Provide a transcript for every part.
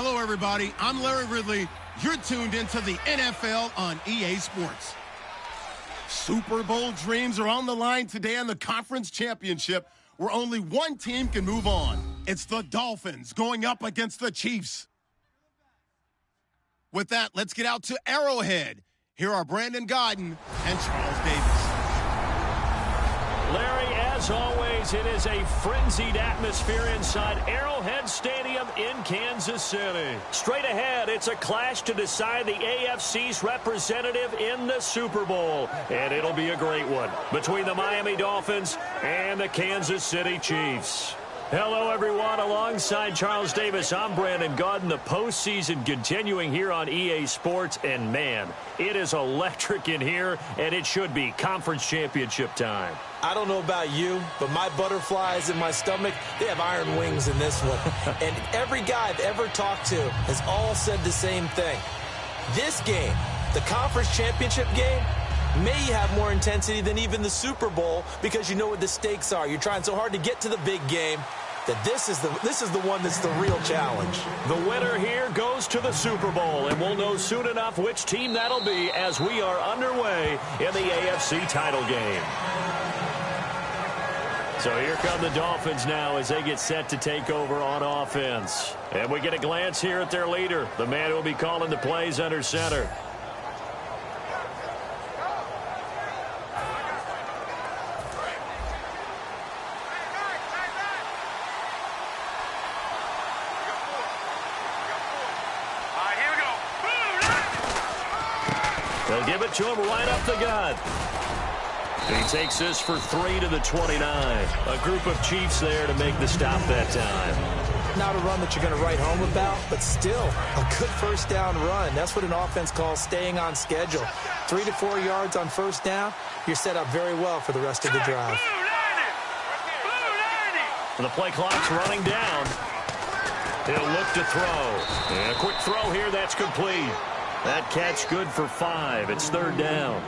Hello, everybody. I'm Larry Ridley. You're tuned into the NFL on EA Sports. Super Bowl dreams are on the line today on the conference championship, where only one team can move on. It's the Dolphins going up against the Chiefs. With that, let's get out to Arrowhead. Here are Brandon Gaudin and Charles Davis. Larry, as always, it is a frenzied atmosphere inside Arrowhead Stadium in Kansas City. Straight ahead, it's a clash to decide the AFC's representative in the Super Bowl. And it'll be a great one between the Miami Dolphins and the Kansas City Chiefs. Hello, everyone. Alongside Charles Davis, I'm Brandon Gaudin. The postseason continuing here on EA Sports. And, man, it is electric in here, and it should be conference championship time. I don't know about you, but my butterflies in my stomach, they have iron wings in this one. And every guy I've ever talked to has all said the same thing. This game, the conference championship game, may have more intensity than even the Super Bowl because you know what the stakes are. You're trying so hard to get to the big game that this is the one that's the real challenge. The winner here goes to the Super Bowl, and we'll know soon enough which team that'll be as we are underway in the AFC title game. So here come the Dolphins now as they get set to take over on offense. And we get a glance here at their leader, the man who will be calling the plays under center. They'll give it to him right up the gut. He takes this for 3 to the 29. A group of Chiefs there to make the stop that time. Not a run that you're going to write home about, but still a good first down run. That's what an offense calls staying on schedule. 3 to 4 yards on first down, you're set up very well for the rest of the drive. The play clock's running down. He'll look to throw. And a quick throw here, that's complete. That catch good for 5. It's third down.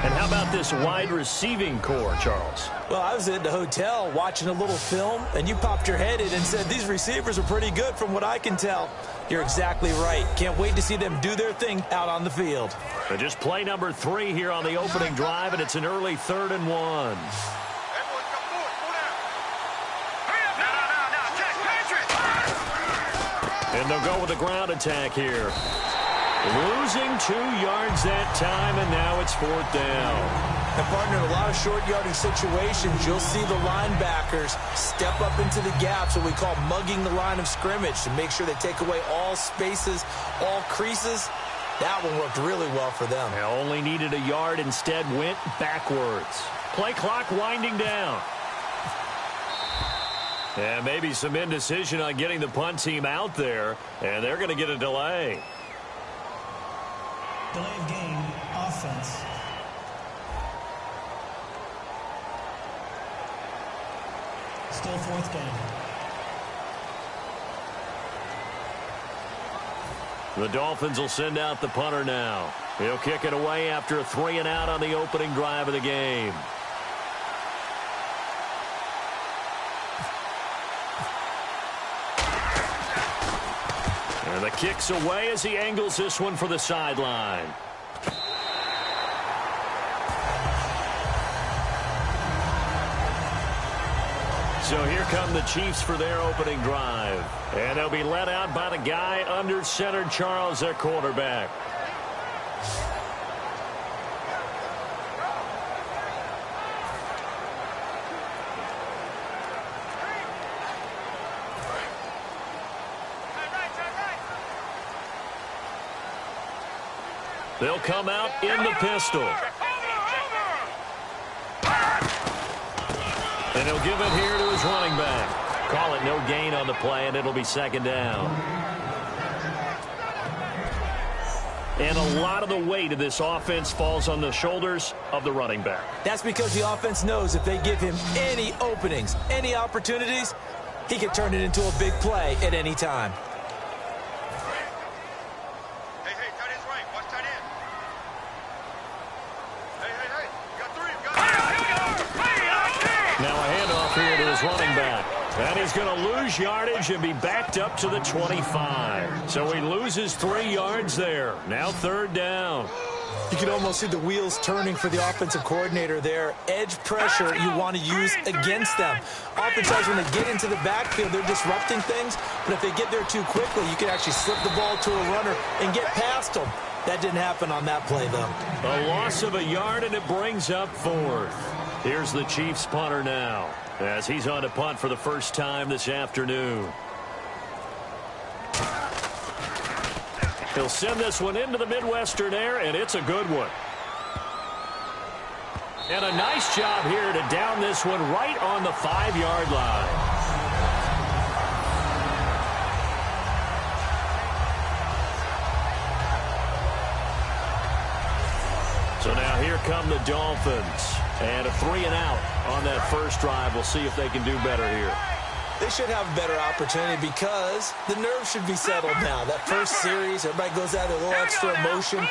And how about this wide receiving core, Charles? Well, I was at the hotel watching a little film, and you popped your head in and said, these receivers are pretty good from what I can tell. You're exactly right. Can't wait to see them do their thing out on the field. So just play number 3 here on the opening drive, and it's an early 3rd and 1. And they'll go with the ground attack here. Losing 2 yards that time, and now it's 4th down. And, partner, in a lot of short yardage situations, you'll see the linebackers step up into the gaps, what we call mugging the line of scrimmage, to make sure they take away all spaces, all creases. That one worked really well for them. They only needed a yard, instead went backwards. Play clock winding down. And maybe some indecision on getting the punt team out there, and they're going to get a delay. Delay of game, offense. Still 4th down. The Dolphins will send out the punter now. He'll kick it away after a 3-and-out on the opening drive of the game. And the kick's away as he angles this one for the sideline. So here come the Chiefs for their opening drive. And they'll be led out by the guy under center, Charles, their quarterback. They'll come out in the pistol. And he'll give it here to his running back. Call it no gain on the play, and it'll be 2nd down. And a lot of the weight of this offense falls on the shoulders of the running back. That's because the offense knows if they give him any openings, any opportunities, he can turn it into a big play at any time. Now a handoff here to his running back. And he's going to lose yardage and be backed up to the 25. So he loses 3 yards there. Now 3rd down. You can almost see the wheels turning for the offensive coordinator there. Edge pressure you want to use against them. Oftentimes when they get into the backfield, they're disrupting things. But if they get there too quickly, you can actually slip the ball to a runner and get past them. That didn't happen on that play, though. A loss of a yard, and it brings up 4th. Here's the Chiefs punter now, as he's on to punt for the first time this afternoon. He'll send this one into the Midwestern air, and it's a good one. And a nice job here to down this one right on the 5-yard line. So now here come the Dolphins. And a 3 and out on that first drive. We'll see if they can do better here. They should have a better opportunity because the nerves should be settled now. That first series, everybody goes out with a little extra emotion.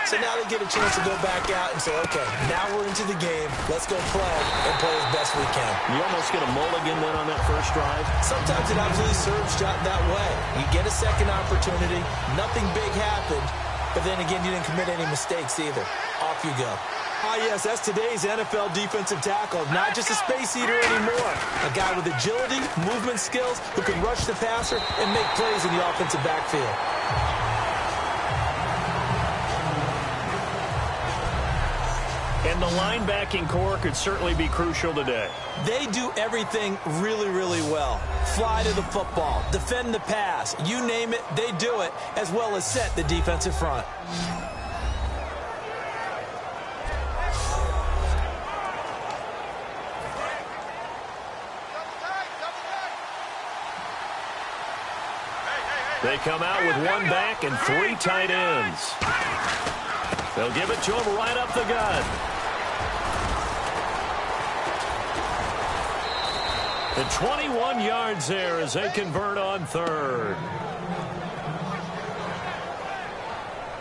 So now they get a chance to go back out and say, okay, now we're into the game. Let's go play and play as best we can. You almost get a mulligan then on that first drive? Sometimes it absolutely serves that way. You get a second opportunity. Nothing big happened. But then again, you didn't commit any mistakes either. Off you go. Ah, yes, that's today's NFL defensive tackle. Not just a space eater anymore. A guy with agility, movement skills, who can rush the passer and make plays in the offensive backfield. And the linebacking core could certainly be crucial today. They do everything really, really well. Fly to the football, defend the pass, you name it, they do it, as well as set the defensive front. They come out with 1 back and 3 tight ends. They'll give it to him right up the gut. The 21 yards there as they convert on 3rd.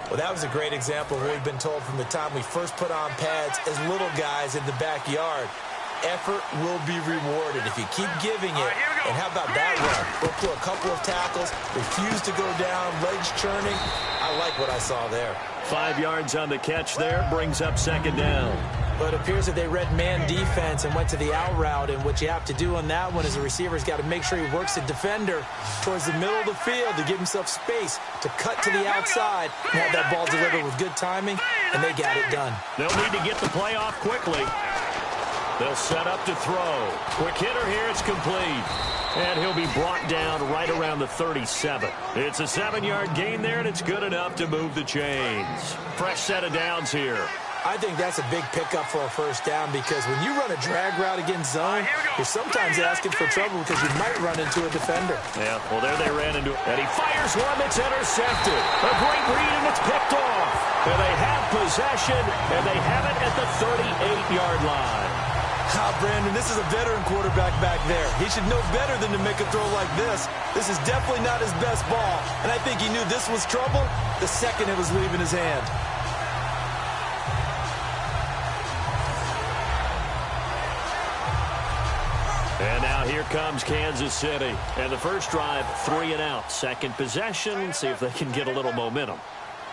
Well, that was a great example of what we've been told from the time we first put on pads as little guys in the backyard. Effort will be rewarded if you keep giving it. And how about that run? Broke through a couple of tackles, refused to go down, legs churning. I like what I saw there. 5 yards on the catch there, brings up 2nd down. But it appears that they read man defense and went to the out route. And what you have to do on that one is the receiver's got to make sure he works the defender towards the middle of the field to give himself space to cut to the outside and have that ball delivered with good timing. And they got it done. They'll need to get the play off quickly. They'll set up to throw. Quick hitter here, it's complete. And he'll be brought down right around the 37. It's a 7-yard gain there, and it's good enough to move the chains. Fresh set of downs here. I think that's a big pickup for a first down because when you run a drag route against zone, you're sometimes asking for trouble because you might run into a defender. Yeah, well, there they ran into it. And he fires one that's intercepted. A great read, and it's picked off. And they have possession, and they have it at the 38-yard line. Brandon, this is a veteran quarterback back there. He should know better than to make a throw like this. This is definitely not his best ball, and I think he knew this was trouble the second it was leaving his hand. And now here comes Kansas City. And the first drive, 3 and out. Second possession, see if they can get a little momentum.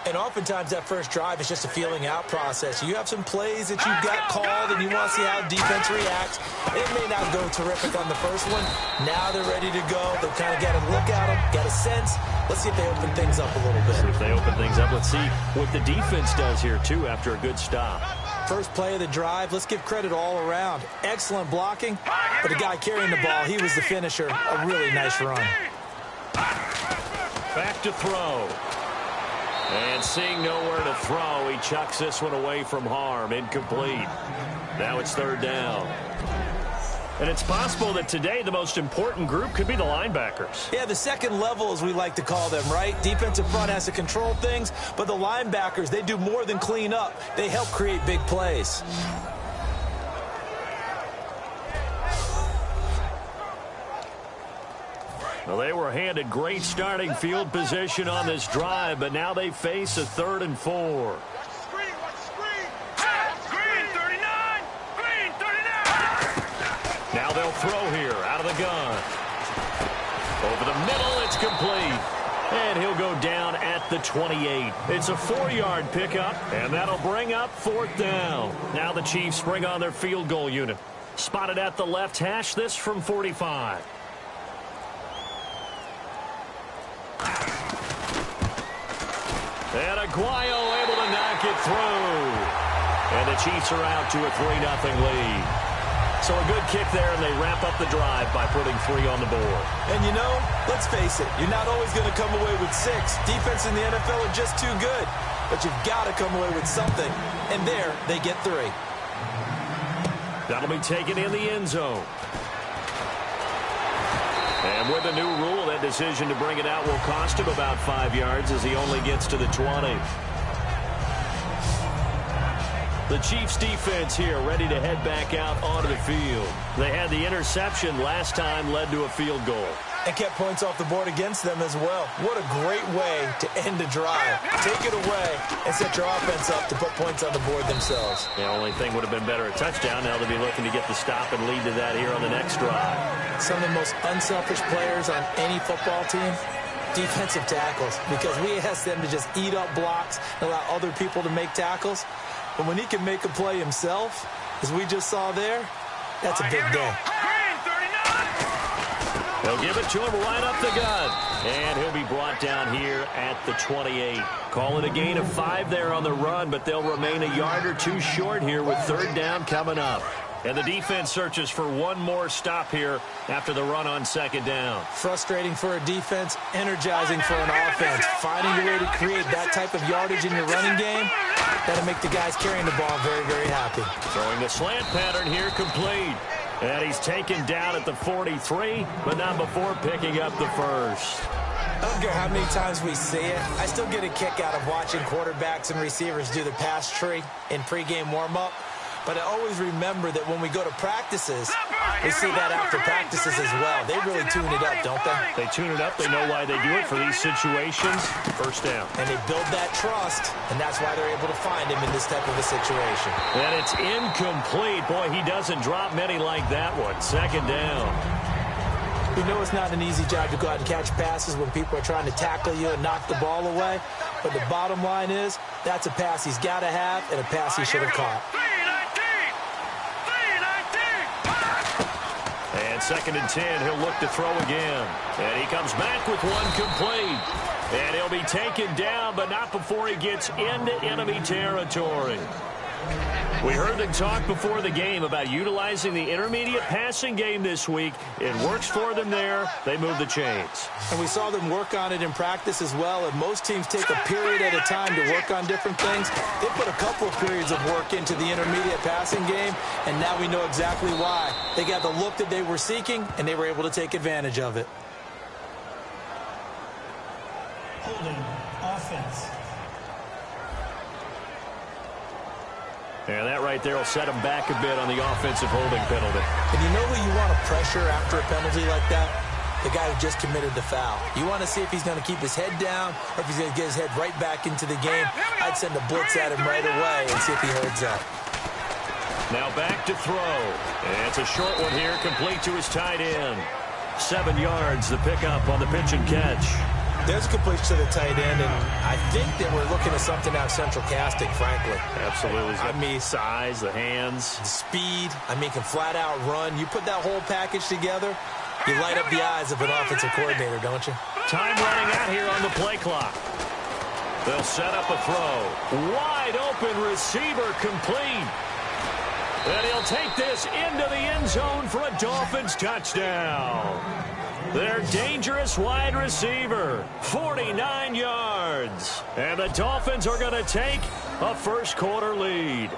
And oftentimes that first drive is just a feeling out process. You have some plays that you've got called and you want to see how defense reacts. It may not go terrific on the first one. Now they're ready to go. They've kind of got to look at them, got a sense. Let's see if they open things up a little bit. See if they open things up. Let's see what the defense does here, too, after a good stop. First play of the drive, let's give credit all around. Excellent blocking, but the guy carrying the ball, he was the finisher. A really nice run. Back to throw. And seeing nowhere to throw, he chucks this one away from harm. Incomplete. Now it's 3rd down. And it's possible that today the most important group could be the linebackers. Yeah, the second level, as we like to call them, right? Defensive front has to control things, but the linebackers, they do more than clean up. They help create big plays. Well, they were handed great starting field position on this drive, but now they face a 3rd and 4. Now they'll throw here out of the gun. Over the middle, it's complete. And he'll go down at the 28. It's a 4-yard pickup, and that'll bring up 4th down. Now the Chiefs bring on their field goal unit. Spotted at the left hash, this from 45. And Aguayo able to knock it through. And the Chiefs are out to a 3-0 lead. So a good kick there, and they wrap up the drive by putting 3 on the board. And you know, let's face it, you're not always going to come away with 6. Defense in the NFL are just too good. But you've got to come away with something. And there, they get 3. That'll be taken in the end zone. And with the new rule, that decision to bring it out will cost him about 5 yards as he only gets to the 20. The Chiefs defense here ready to head back out onto the field. They had the interception last time, led to a field goal. And kept points off the board against them as well. What a great way to end a drive. Take it away and set your offense up to put points on the board themselves. The only thing would have been better a touchdown. Now they'll be looking to get the stop and lead to that here on the next drive. Some of the most unselfish players on any football team, defensive tackles, because we ask them to just eat up blocks and allow other people to make tackles. But when he can make a play himself, as we just saw there, that's a big day. They'll give it to him right up the gut. And he'll be brought down here at the 28. Call it a gain of 5 there on the run, but they'll remain a yard or 2 short here with 3rd down coming up. And the defense searches for one more stop here after the run on 2nd down. Frustrating for a defense, energizing for an offense. Finding a way to create that type of yardage in your running game, that'll make the guys carrying the ball very, very happy. Throwing the slant pattern here, complete. And he's taken down at the 43, but not before picking up the first. I don't care how many times we see it. I still get a kick out of watching quarterbacks and receivers do the pass tree in pregame warm-up. But I always remember that when we go to practices, we see that after practices as well. They really tune it up, don't they? They tune it up. They know why they do it for these situations. First down. And they build that trust, and that's why they're able to find him in this type of a situation. And it's incomplete. Boy, he doesn't drop many like that one. 2nd down. We know it's not an easy job to go out and catch passes when people are trying to tackle you and knock the ball away. But the bottom line is, that's a pass he's got to have and a pass he should have caught. And 2nd and 10, he'll look to throw again. And he comes back with one complete. And he'll be taken down, but not before he gets into enemy territory. We heard them talk before the game about utilizing the intermediate passing game this week. It works for them there. They move the chains. And we saw them work on it in practice as well. And most teams take a period at a time to work on different things. They put a couple of periods of work into the intermediate passing game, and now we know exactly why. They got the look that they were seeking, and they were able to take advantage of it. Holding offense. And that right there will set him back a bit on the offensive holding penalty. And you know who you want to pressure after a penalty like that? The guy who just committed the foul. You want to see if he's going to keep his head down or if he's going to get his head right back into the game. I'd send a blitz at him right away and see if he heads up. Now back to throw. And it's a short one here, complete to his tight end. 7 yards, the pickup on the pitch and catch. There's a completion to the tight end, and I think that we're looking at something out of central casting, frankly. Absolutely. I mean, size, the hands. the speed. I mean, can flat out run. You put that whole package together, you light up the eyes of an offensive coordinator, don't you? Time running out here on the play clock. They'll set up a throw. Wide open receiver complete. And he'll take this into the end zone for a Dolphins touchdown. Their dangerous wide receiver, 49 yards. And the Dolphins are going to take a first-quarter lead.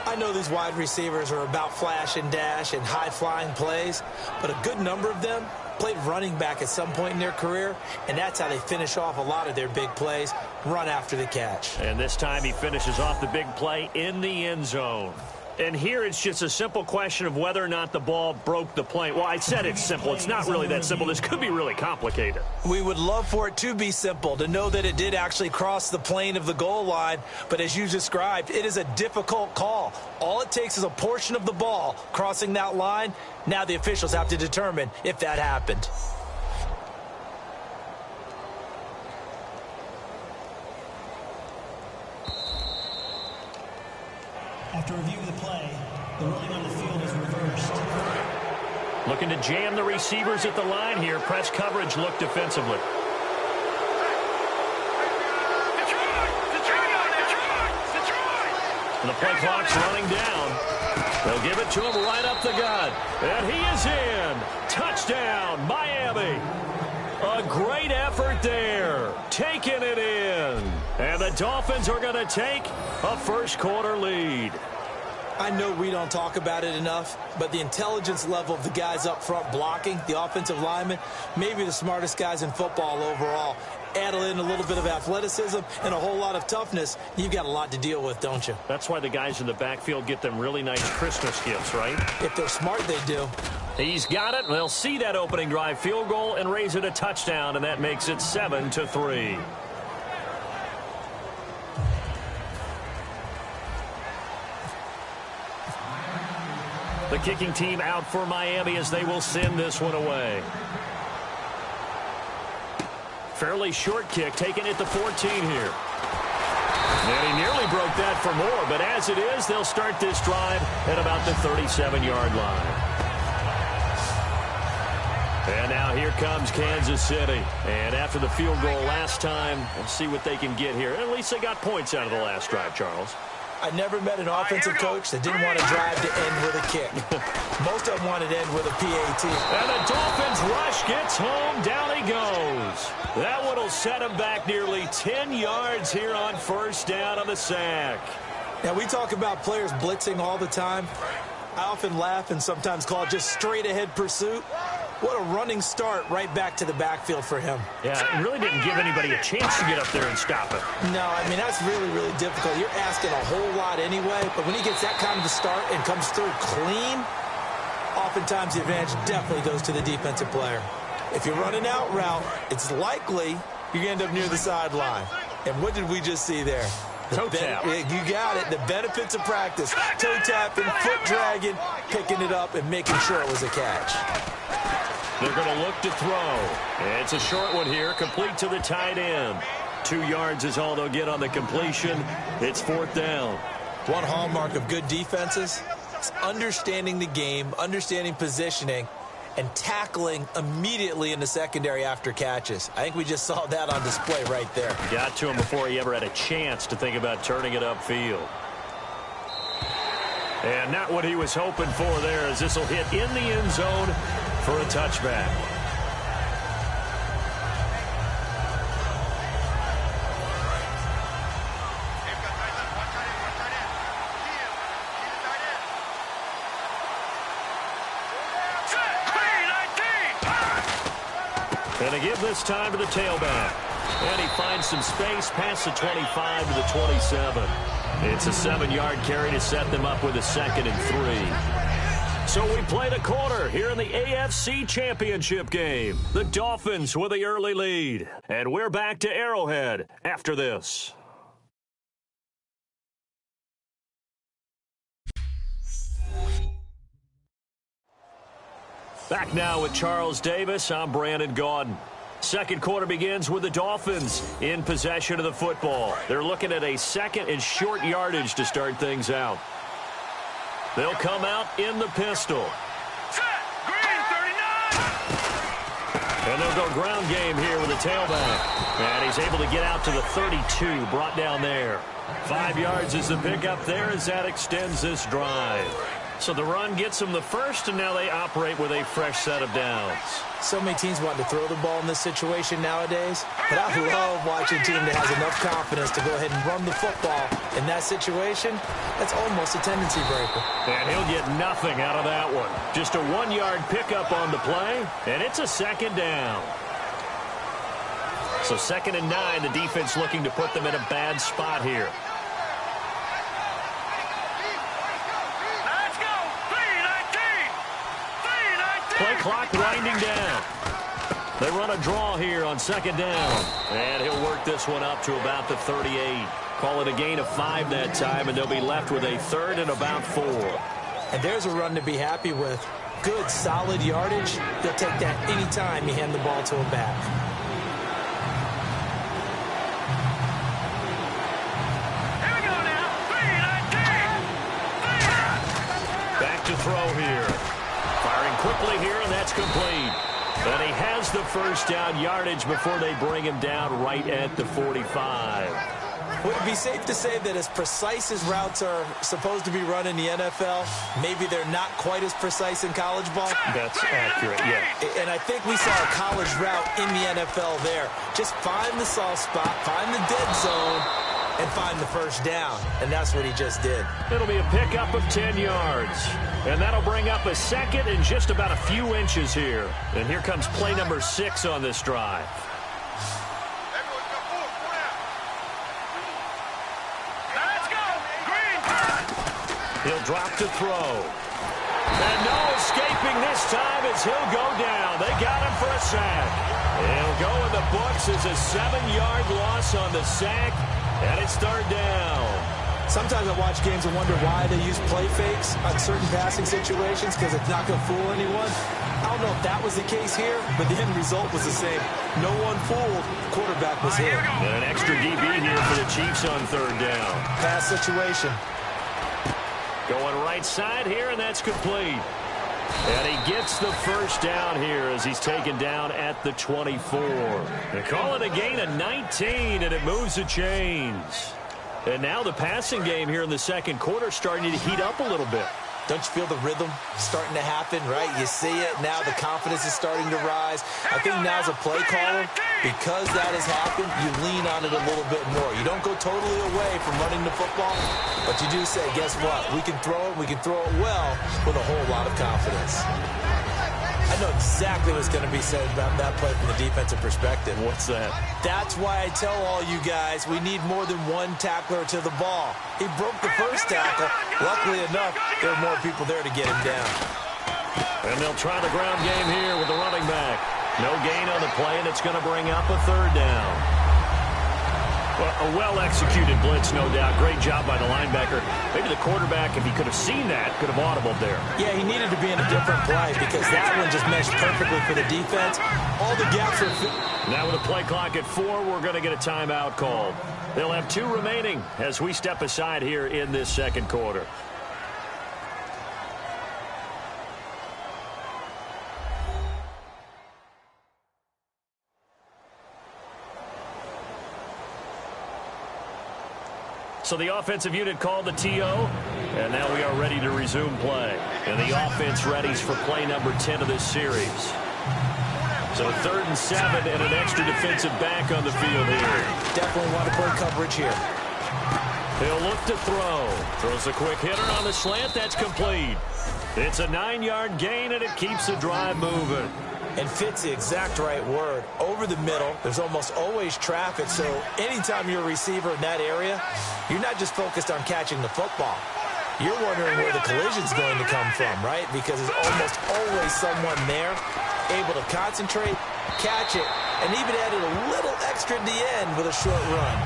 I know these wide receivers are about flash and dash and high-flying plays, but a good number of them played running back at some point in their career, and that's how they finish off a lot of their big plays, run after the catch. And this time he finishes off the big play in the end zone. And here it's just a simple question of whether or not the ball broke the plane. Well, I said it's simple. It's not really that simple. This could be really complicated. We would love for it to be simple, to know that it did actually cross the plane of the goal line. But as you described, it is a difficult call. All it takes is a portion of the ball crossing that line. Now the officials have to determine if that happened. The running on the field is reversed. Looking to jam the receivers at the line here. Press coverage look defensively. And the play clock's running down. They'll give it to him right up the gut. And he is in. Touchdown, Miami. A great effort there. Taking it in. And the Dolphins are going to take a first quarter lead. I know we don't talk about it enough, but the intelligence level of the guys up front blocking, the offensive linemen, maybe the smartest guys in football overall. Add in a little bit of athleticism and a whole lot of toughness, you've got a lot to deal with, don't you? That's why the guys in the backfield get them really nice Christmas gifts, right? If they're smart, they do. He's got it, and they'll see that opening drive field goal and raise it a touchdown, and that makes it 7-3. The kicking team out for Miami as they will send this one away. Fairly short kick, taken at the 14 here. And he nearly broke that for more, but as it is, they'll start this drive at about the 37-yard line. And now here comes Kansas City. And after the field goal last time, we'll see what they can get here. At least they got points out of the last drive, Charles. I never met an offensive coach that didn't want to drive to end with a kick. Most of them wanted to end with a PAT. And the Dolphins rush gets home. Down he goes. That one will set him back nearly 10 yards here on first down on the sack. Now, we talk about players blitzing all the time. I often laugh and sometimes call it just straight-ahead pursuit. What a running start right back to the backfield for him. Yeah, it really didn't give anybody a chance to get up there and stop it. No, I mean, that's really, really difficult. You're asking a whole lot anyway, but when he gets that kind of a start and comes through clean, oftentimes the advantage definitely goes to the defensive player. If you're running out route, it's likely you're going to end up near the sideline. And what did we just see there? Toe tap. You got it. The benefits of practice. Toe tapping, foot dragging, picking it up, and making sure it was a catch. They're going to look to throw. It's a short one here, complete to the tight end. 2 yards is all they'll get on the completion. It's fourth down. One hallmark of good defenses is understanding the game, understanding positioning, and tackling immediately in the secondary after catches. I think we just saw that on display right there. Got to him before he ever had a chance to think about turning it upfield. And not what he was hoping for there, as this will hit in the end zone for a touchback. And they give this time to the tailback. And he finds some space past the 25 to the 27. It's a 7-yard carry to set them up with a 2nd and 3. So we played a quarter here in the AFC Championship game. The Dolphins with the early lead. And we're back to Arrowhead after this. Back now with Charles Davis. I'm Brandon Gaudin. Second quarter begins with the Dolphins in possession of the football. They're looking at a 2nd and short yardage to start things out. They'll come out in the pistol. Green 39. And they'll go ground game here with the tailback. And he's able to get out to the 32, brought down there. 5 yards is the pickup there as that extends this drive. So the run gets them the first, and now they operate with a fresh set of downs. So many teams want to throw the ball in this situation nowadays, but I love watching a team that has enough confidence to go ahead and run the football. In that situation, that's almost a tendency breaker. And he'll get nothing out of that one. Just a 1-yard pickup on the play, and it's a 2nd down. So 2nd and 9, the defense looking to put them in a bad spot here. Play clock winding down. They run a draw here on 2nd down. And he'll work this one up to about the 38. Call it a gain of 5 that time, and they'll be left with a 3rd and about 4. And there's a run to be happy with. Good, solid yardage. They'll take that anytime you hand the ball to him back. to throw here. Firing quickly here, and that's complete. And he has the first down yardage before they bring him down right at the 45. Would it be safe to say that as precise as routes are supposed to be run in the NFL, maybe they're not quite as precise in college ball? That's accurate, yeah. And I think we saw a college route in the NFL there. Just find the soft spot, find the dead zone, and find the first down. And that's what he just did. It'll be a pickup of 10 yards. And that'll bring up a second and just about a few inches here. And here comes play number 6 on this drive. He'll drop to throw. And no escaping this time as he'll go down. They got him for a sack. He'll go in the books as a 7-yard loss on the sack, and it's third down. Sometimes I watch games and wonder why they use play fakes on certain passing situations because it's not going to fool anyone. I don't know if that was the case here, but the end result was the same. No one fooled. Quarterback was hit. And an extra DB here for the Chiefs on third down. Pass situation. Going right side here, and that's complete. And he gets the first down here as he's taken down at the 24. They call it a gain of 19, and it moves the chains. And now the passing game here in the second quarter starting to heat up a little bit. Don't you feel the rhythm starting to happen, right? You see it now. The confidence is starting to rise. I think now's a play caller. Because that has happened, you lean on it a little bit more. You don't go totally away from running the football, but you do say, guess what? We can throw it. We can throw it well with a whole lot of confidence. I know exactly what's going to be said about that play from the defensive perspective. What's that? That's why I tell all you guys we need more than one tackler to the ball. He broke the first tackle. Luckily enough, there are more people there to get him down. And they'll try the ground game here with the running back. No gain on the play, and it's going to bring up a third down. Well, a well-executed blitz, no doubt. Great job by the linebacker. Maybe the quarterback, if he could have seen that, could have audibled there. Yeah, he needed to be in a different play because that one just meshed perfectly for the defense. All the gaps are... Now with a play clock at 4, we're going to get a timeout called. They'll have 2 remaining as we step aside here in this second quarter. So the offensive unit called the TO, and now we are ready to resume play. And the offense readies for play number 10 of this series. So 3rd and 7 and an extra defensive back on the field here. Definitely want to play coverage here. He'll look to throw. Throws a quick hitter on the slant. That's complete. It's a 9-yard gain, and it keeps the drive moving. And fit's the exact right word. Over the middle, there's almost always traffic, so anytime you're a receiver in that area, you're not just focused on catching the football. You're wondering where the collision's going to come from, right? Because there's almost always someone there able to concentrate, catch it, and even added a little extra at the end with a short run.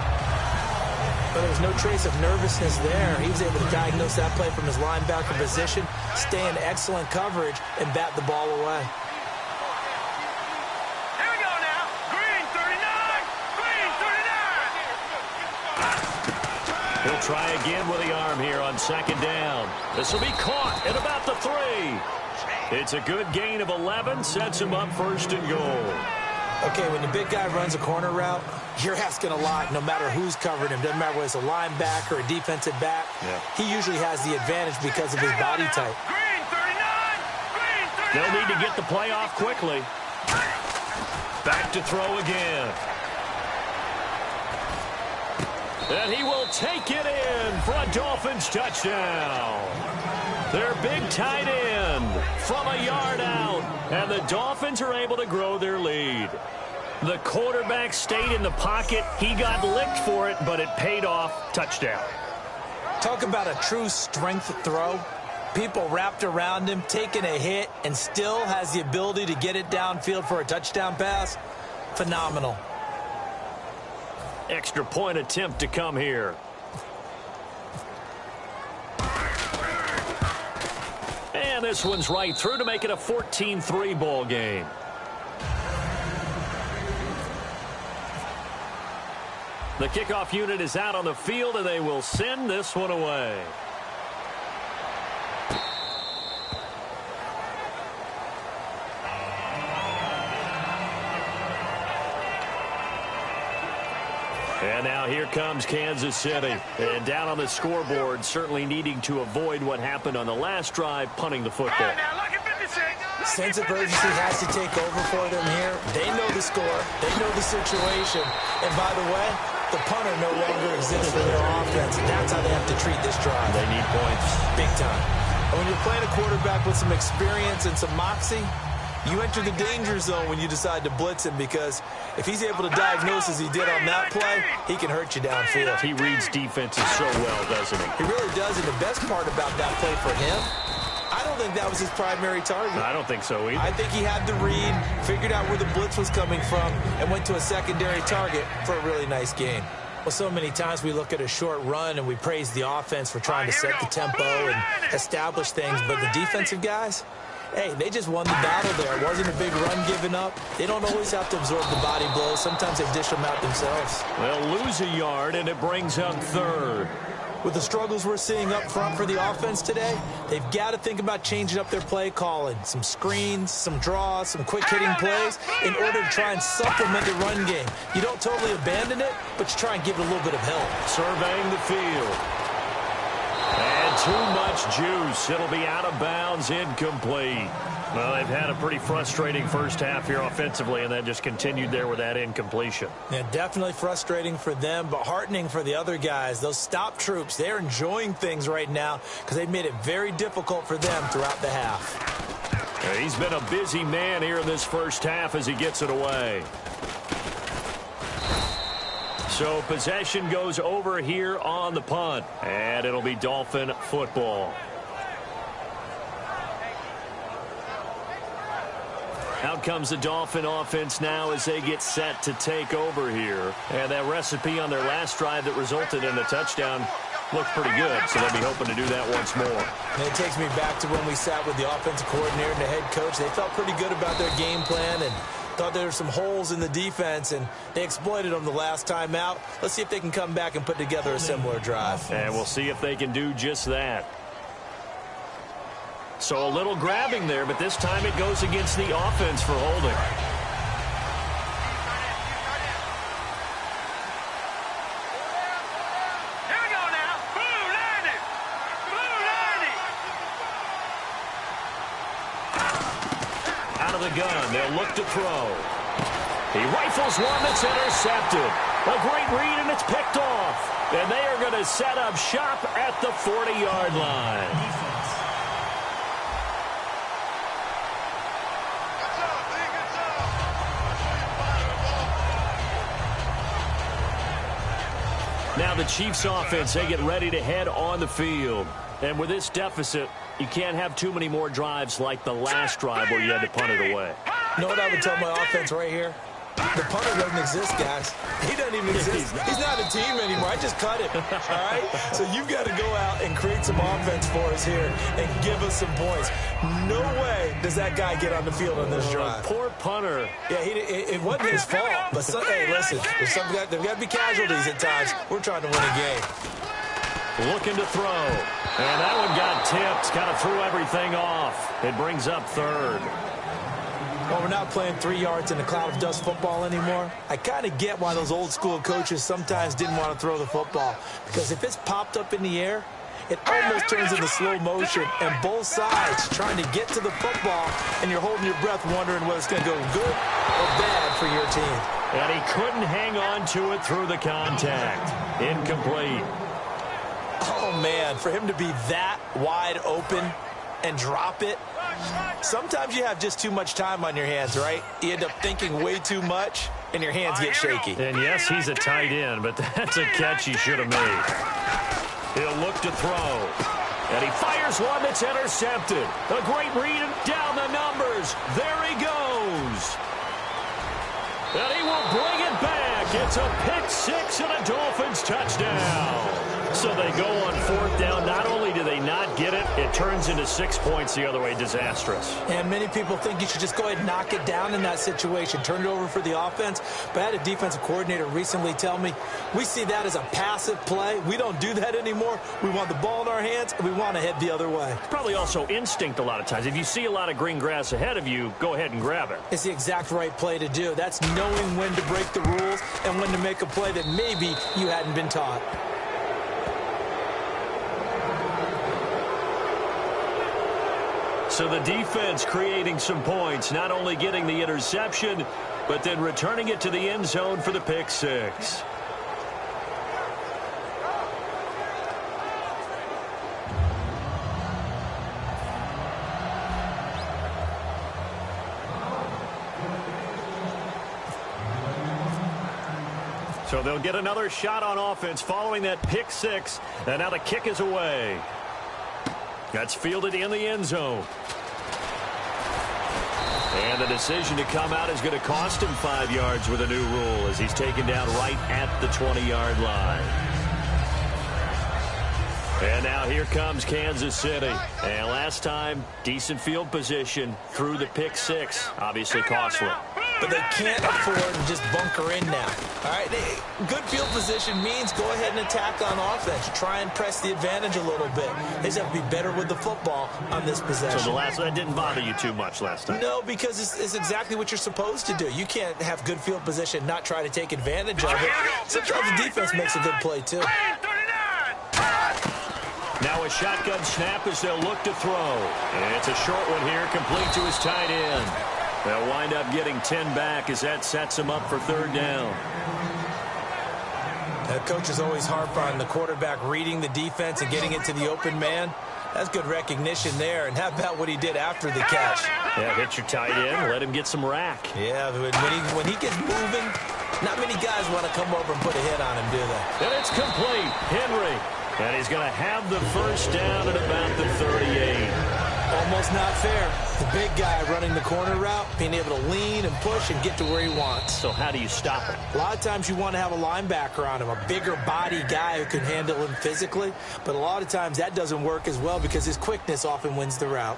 But there was no trace of nervousness there. He was able to diagnose that play from his linebacker position, stay in excellent coverage, and bat the ball away. He'll try again with the arm here on second down. This will be caught at about the 3. It's a good gain of 11, sets him up 1st and goal. Okay, when the big guy runs a corner route, you're asking a lot no matter who's covering him. Doesn't matter whether it's a linebacker or a defensive back. Yeah. He usually has the advantage because of his body type. They'll need to get the play off quickly. Back to throw again. And he will take it in for a Dolphins touchdown. Their big tight end from a yard out. And the Dolphins are able to grow their lead. The quarterback stayed in the pocket. He got licked for it, but it paid off. Touchdown. Talk about a true strength throw. People wrapped around him, taking a hit, and still has the ability to get it downfield for a touchdown pass. Phenomenal. Extra point attempt to come here. And this one's right through to make it a 14-3 ball game. The kickoff unit is out on the field, and they will send this one away. And now here comes Kansas City. And down on the scoreboard, certainly needing to avoid what happened on the last drive, punting the football. Sense of urgency has to take over for them here. They know the score. They know the situation. And by the way, the punter no longer exists in their offense. And that's how they have to treat this drive. They need points. Big time. And when you're playing a quarterback with some experience and some moxie, you enter the danger zone when you decide to blitz him, because if he's able to diagnose as he did on that play, he can hurt you downfield. He reads defenses so well, doesn't he? He really does, and the best part about that play for him, I don't think that was his primary target. I don't think so either. I think he had the read, figured out where the blitz was coming from, and went to a secondary target for a really nice gain. Well, so many times we look at a short run and we praise the offense for trying to set the tempo and establish things, but the defensive guys, hey, they just won the battle there. It wasn't a big run given up. They don't always have to absorb the body blows. Sometimes they dish them out themselves. They'll lose a yard, and it brings up third. With the struggles we're seeing up front for the offense today, they've got to think about changing up their play calling. Some screens, some draws, some quick-hitting plays in order to try and supplement the run game. You don't totally abandon it, but you try and give it a little bit of help. Surveying the field. And too much juice. It'll be out of bounds, incomplete. Well, they've had a pretty frustrating first half here offensively, and that just continued there with that incompletion. Yeah, definitely frustrating for them, but heartening for the other guys. Those stop troops, they're enjoying things right now because they've made it very difficult for them throughout the half. Yeah, he's been a busy man here in this first half as he gets it away. So possession goes over here on the punt, and it'll be Dolphin football. Out comes the Dolphin offense now as they get set to take over here. And that recipe on their last drive that resulted in a touchdown looked pretty good, so they'll be hoping to do that once more. And it takes me back to when we sat with the offensive coordinator and the head coach. They felt pretty good about their game plan and thought there were some holes in the defense, and they exploited them the last time out. Let's see if they can come back and put together a similar drive. And we'll see if they can do just that. So a little grabbing there, but this time it goes against the offense for holding. Here we go now. Boom, landed. Boom, landed. Out of the gun, they'll look to throw. He rifles one that's intercepted. A great read, and it's picked off. And they are going to set up shop at the 40-yard line. Now the Chiefs offense, they get ready to head on the field. And with this deficit, you can't have too many more drives like the last drive where you had to punt it away. You know what I would tell my offense right here? The punter doesn't exist, guys. He doesn't even exist. He's not a team anymore. I just cut it, all right? So you've got to go out and create some offense for us here and give us some points. No way does that guy get on the field on this drive. Poor punter. Yeah, it wasn't his fault. But, hey, listen, there's got to be casualties at times. We're trying to win a game. Looking to throw. And that one got tipped. Kind of threw everything off. It brings up third. Well, we're not playing 3 yards in a cloud of dust football anymore. I kind of get why those old school coaches sometimes didn't want to throw the football. Because if it's popped up in the air, it almost turns into slow motion. And both sides trying to get to the football, and you're holding your breath wondering whether it's going to go good or bad for your team. And he couldn't hang on to it through the contact. Incomplete. Oh, man, for him to be that wide open and drop it. Sometimes you have just too much time on your hands, right? You end up thinking way too much, and your hands get shaky. And yes, he's a tight end, but that's a catch he should have made. He'll look to throw. And he fires one that's intercepted. A great read down the numbers. There he goes. And he will bring it back. It's a pick six and a Dolphins touchdown. So they go on fourth down. Not only do they not get it, it turns into 6 points the other way. Disastrous. And many people think you should just go ahead and knock it down in that situation. Turn it over for the offense. But I had a defensive coordinator recently tell me, we see that as a passive play. We don't do that anymore. We want the ball in our hands, and we want to head the other way. Probably also instinct a lot of times. If you see a lot of green grass ahead of you, go ahead and grab it. It's the exact right play to do. That's knowing when to break the rules and when to make a play that maybe you hadn't been taught. So the defense creating some points, not only getting the interception, but then returning it to the end zone for the pick six. So they'll get another shot on offense following that pick six, and now the kick is away. That's fielded in the end zone. And the decision to come out is going to cost him 5 yards with a new rule as he's taken down right at the 20-yard line. And now here comes Kansas City. And last time, decent field position through the pick six. Obviously costly. But they can't afford to just bunker in now. All right, good field position means go ahead and attack on offense. Try and press the advantage a little bit. They just have to be better with the football on this possession. So that didn't bother you too much last time? No, because it's exactly what you're supposed to do. You can't have good field position, not try to take advantage of it. Sometimes the defense makes a good play, too. Now a shotgun snap as they'll look to throw. And it's a short one here, complete to his tight end. They'll wind up getting 10 back as that sets him up for third down. The coaches always harp on the quarterback reading the defense and getting it to the open man. That's good recognition there. And how about what he did after the catch? Yeah, hit your tight end, let him get some rack. Yeah, when he gets moving, not many guys want to come over and put a hit on him, do they? And it's complete. Henry. And he's going to have the first down at about the 38. Almost not fair. The big guy running the corner route, being able to lean and push and get to where he wants. So how do you stop him? A lot of times you want to have a linebacker on him, a bigger body guy who can handle him physically. But a lot of times that doesn't work as well because his quickness often wins the route.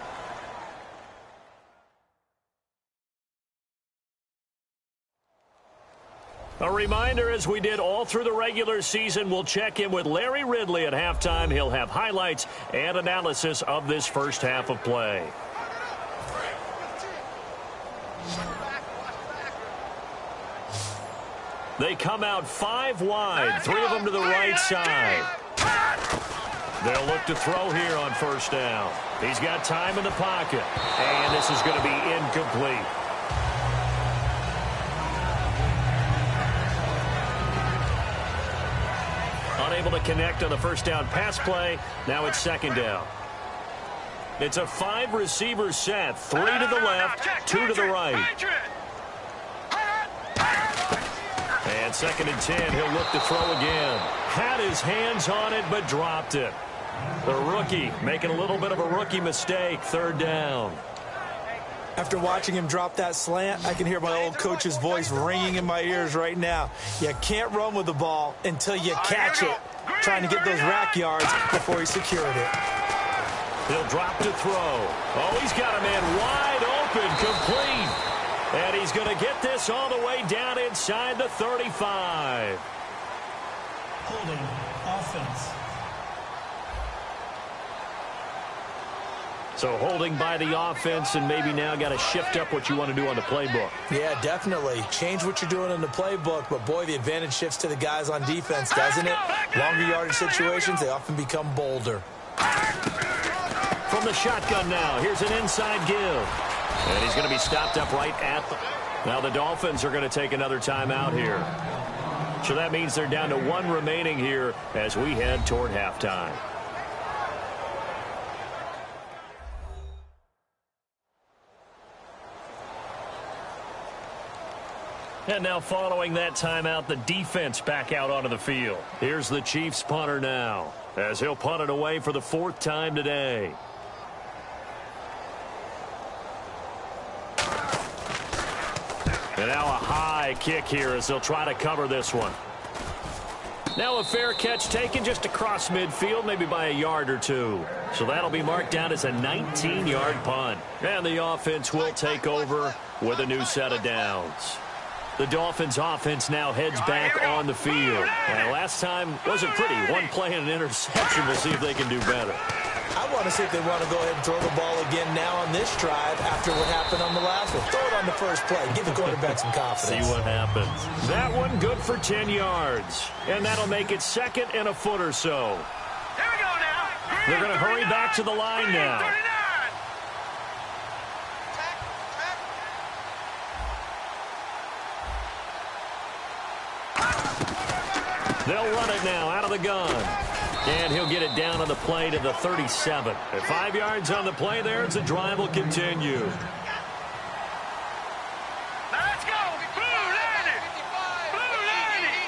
A reminder, as we did all through the regular season, we'll check in with Larry Ridley at halftime. He'll have highlights and analysis of this first half of play. They come out 5 wide, 3 of them to the right side. They'll look to throw here on first down. He's got time in the pocket, and this is going to be incomplete. Unable to connect on the first down pass play. Now it's second down. It's a 5-receiver set. 3 to the left, 2 to the right. And second and 10, he'll look to throw again. Had his hands on it, but dropped it. The rookie making a little bit of a rookie mistake. Third down. After watching him drop that slant, I can hear my old coach's voice ringing in my ears right now. You can't run with the ball until you catch it. Trying to get those rack yards before he secured it. He'll drop to throw. Oh, he's got a man wide open, complete. And he's going to get this all the way down inside the 35. Holding offense. So holding by the offense, and maybe now got to shift up what you want to do on the playbook. Yeah, definitely. Change what you're doing in the playbook, but boy, the advantage shifts to the guys on defense, doesn't it? Longer yardage situations, they often become bolder. From the shotgun now, here's an inside give. And he's going to be stopped up right at the... Now the Dolphins are going to take another timeout here. So that means they're down to 1 remaining here as we head toward halftime. And now following that timeout, the defense back out onto the field. Here's the Chiefs punter now as he'll punt it away for the 4th time today. And now a high kick here as they'll try to cover this one. Now a fair catch taken just across midfield, maybe by a yard or two. So that'll be marked down as a 19-yard punt. And the offense will take over with a new set of downs. The Dolphins offense now heads back on the field. And last time wasn't pretty. One play and an interception. We'll see if they can do better. I want to see if they want to go ahead and throw the ball again now on this drive after what happened on the last one. Throw it on the first play. Give the quarterback some confidence. See what happens. That one good for 10 yards. And that'll make it second and a foot or so. Here we go now. They're going to hurry back to the line now. 39. They'll run it now out of the gun. And he'll get it down on the play to the 37. At 5 yards on the play there, the drive will continue. Now let's go. Blue landed. Blue landed.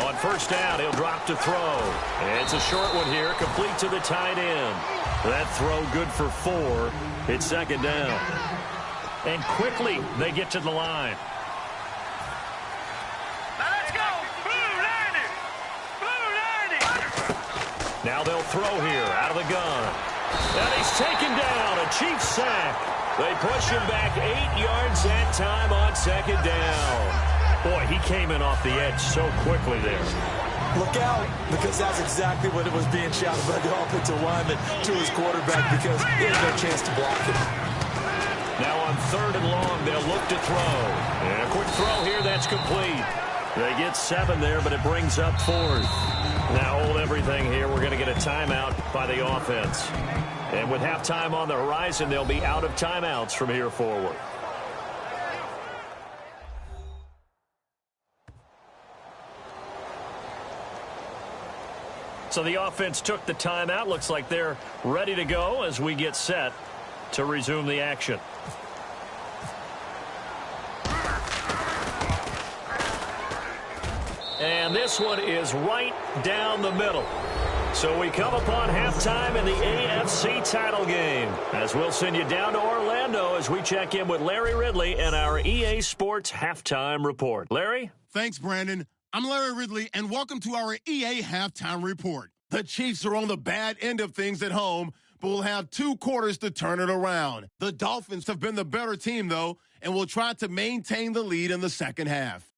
On first down, he'll drop to throw. And it's a short one here, complete to the tight end. That throw good for 4. It's second down. And quickly, they get to the line. Now let's go. Blue landed. Blue landed. Now they'll throw here out of the gun. And he's taken down, a Chiefs sack. They push him back 8 yards that time on second down. Boy, he came in off the edge so quickly there. Look out, because that's exactly what it was being shouted by the offensive lineman to his quarterback because he had no chance to block it. Now on third and long, they'll look to throw. And a quick throw here, that's complete. They get 7 there, but it brings up 4th. Now hold everything here. We're going to get a timeout by the offense. And with halftime on the horizon, they'll be out of timeouts from here forward. So the offense took the timeout. Looks like they're ready to go as we get set to resume the action. And this one is right down the middle. So we come upon halftime in the AFC title game, as we'll send you down to Orlando as we check in with Larry Ridley and our EA Sports Halftime Report. Larry? Thanks, Brandon. I'm Larry Ridley, and welcome to our EA Halftime Report. The Chiefs are on the bad end of things at home, but will have 2 quarters to turn it around. The Dolphins have been the better team, though, and will try to maintain the lead in the second half.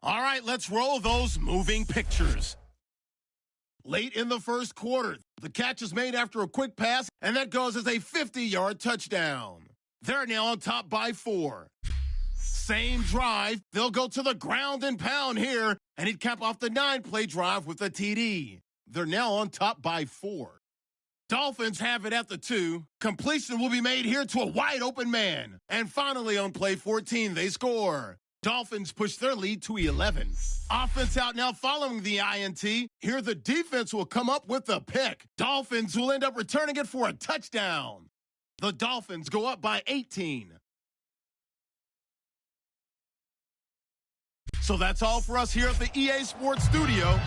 All right, let's roll those moving pictures. Late in the first quarter, the catch is made after a quick pass, and that goes as a 50-yard touchdown. They're now on top by 4. Same drive, they'll go to the ground and pound here, and he'd cap off the 9-play drive with a TD. They're now on top by 4. Dolphins have it at the 2. Completion will be made here to a wide-open man. And finally, on play 14, they score. Dolphins push their lead to 11. Offense out now following the INT. Here the defense will come up with the pick. Dolphins will end up returning it for a touchdown. The Dolphins go up by 18. So that's all for us here at the EA Sports Studio.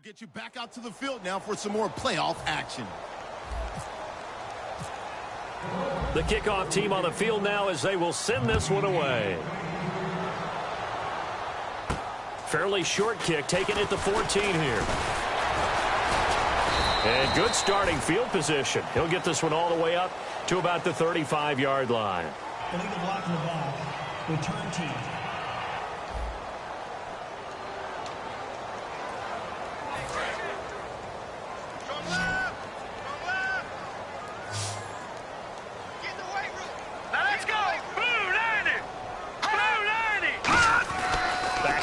We'll get you back out to the field now for some more playoff action. The kickoff team on the field now as they will send this one away. Fairly short kick, taking it to 14 here. And good starting field position. He'll get this one all the way up to about the 35-yard line. Illegal block in the back. Return team.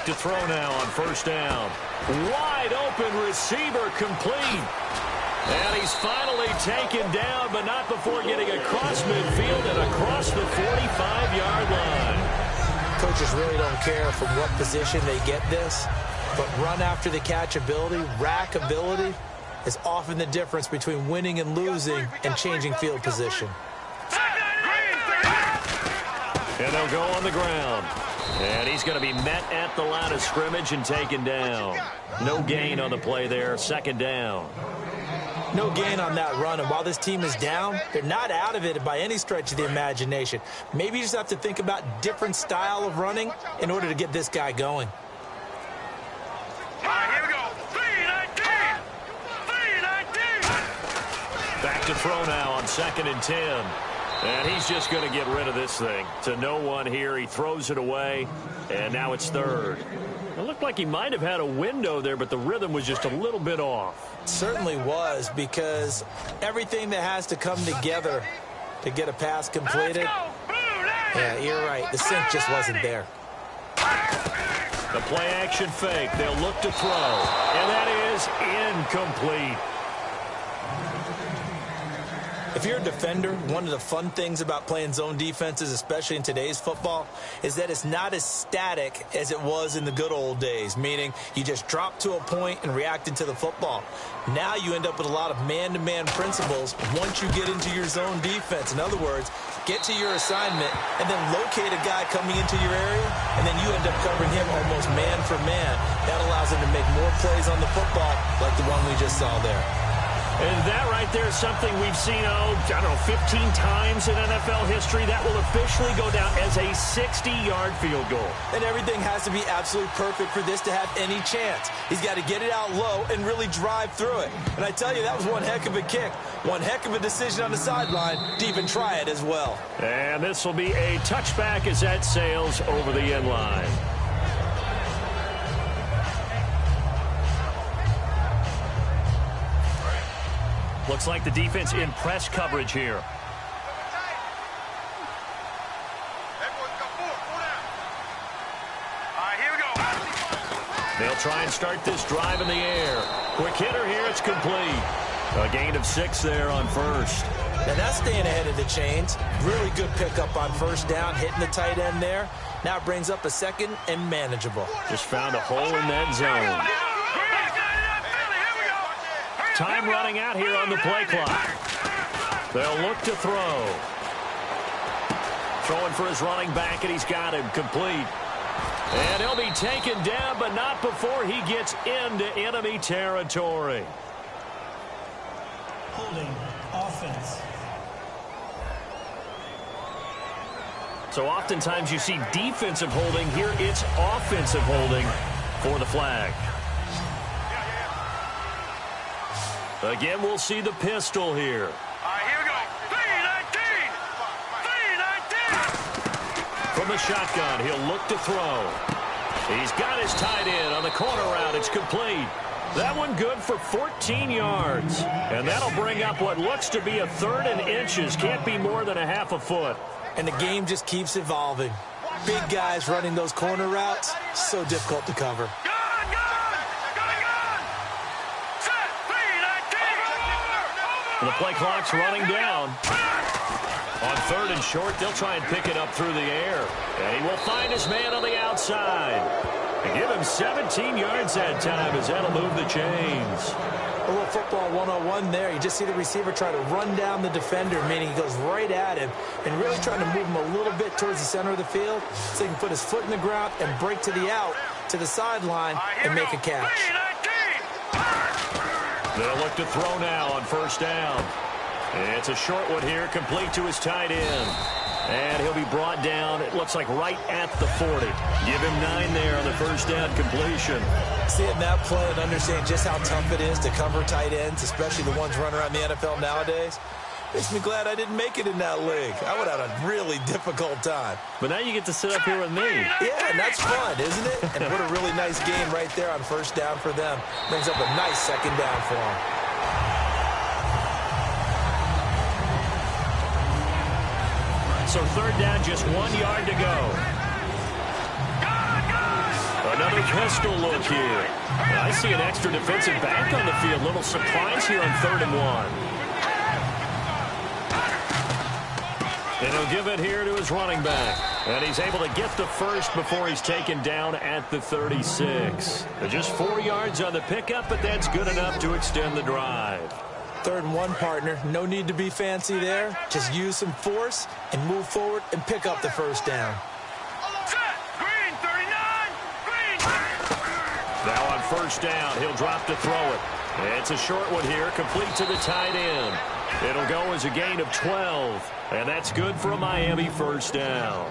To throw now on first down. Wide open receiver complete. And he's finally taken down, but not before getting across midfield and across the 45-yard line. Coaches really don't care from what position they get this, but run after the catch ability, rack ability, is often the difference between winning and losing and changing field position. And they'll go on the ground. And he's going to be met at the line of scrimmage and taken down. No gain on the play there, second down. No gain on that run, and while this team is down, they're not out of it by any stretch of the imagination. Maybe you just have to think about different style of running in order to get this guy going. All right, here we go. 3-19. 3-19. Back to throw now on 2nd and 10. And he's just going to get rid of this thing. To no one here. He throws it away, and now it's 3rd. It looked like he might have had a window there, but the rhythm was just a little bit off. Certainly was, because everything that has to come together to get a pass completed, yeah, you're right. The sync just wasn't there. The play action fake. They'll look to throw, and that is incomplete. If you're a defender, one of the fun things about playing zone defenses, especially in today's football, is that it's not as static as it was in the good old days, meaning you just drop to a point and react into the football. Now you end up with a lot of man-to-man principles once you get into your zone defense. In other words, get to your assignment and then locate a guy coming into your area, and then you end up covering him almost man for man. That allows him to make more plays on the football like the one we just saw there. And that right there is something we've seen, I don't know, 15 times in NFL history. That will officially go down as a 60-yard field goal. And everything has to be absolutely perfect for this to have any chance. He's got to get it out low and really drive through it. And I tell you, that was one heck of a kick. One heck of a decision on the sideline to even try it as well. And this will be a touchback as that sails over the end line. Looks like the defense in press coverage here. All right, here we go. They'll try and start this drive in the air. Quick hitter here, it's complete. A gain of 6 there on first. Now that's staying ahead of the chains. Really good pickup on first down, hitting the tight end there. Now it brings up a second and manageable. Just found a hole in that zone. Time running out here on the play clock. They'll look to throw. Throwing for his running back, and he's got him complete. And he'll be taken down, but not before he gets into enemy territory. Holding offense. So oftentimes you see defensive holding. Here it's offensive holding for the flag. Again, we'll see the pistol here. All right, here we go. 3-19. 3-19. From the shotgun, he'll look to throw. He's got his tight end on the corner route. It's complete. That one good for 14 yards. And that'll bring up what looks to be a 3rd and inches. Can't be more than a half a foot. And the game just keeps evolving. Big guys running those corner routes, so difficult to cover. The play clock's running down. On 3rd and short, they'll try and pick it up through the air. And he will find his man on the outside. And give him 17 yards that time as that'll move the chains. A little football 101 there. You just see the receiver try to run down the defender, meaning he goes right at him and really trying to move him a little bit towards the center of the field so he can put his foot in the ground and break to the out, to the sideline, and make a catch. They'll look to throw now on first down. It's a short one here, complete to his tight end. And he'll be brought down, it looks like right at the 40. Give him 9 there on the first down completion. Seeing that play and understanding just how tough it is to cover tight ends, especially the ones running around the NFL nowadays, makes me glad I didn't make it in that league. I would have had a really difficult time. But now you get to sit up here with me. Yeah, and that's fun, isn't it? And what a really nice game right there on first down for them. Brings up a nice second down for them. So third down, just 1 yard to go. Another pistol look here. I see an extra defensive back on the field. Little surprise here on 3rd and 1. And he'll give it here to his running back. And he's able to get the first before he's taken down at the 36. Just 4 yards on the pickup, but that's good enough to extend the drive. 3rd and 1, partner. No need to be fancy there. Just use some force and move forward and pick up the first down. Green, 39. Green. Now on first down, he'll drop to throw it. It's a short one here, complete to the tight end. It'll go as a gain of 12, and that's good for a Miami first down.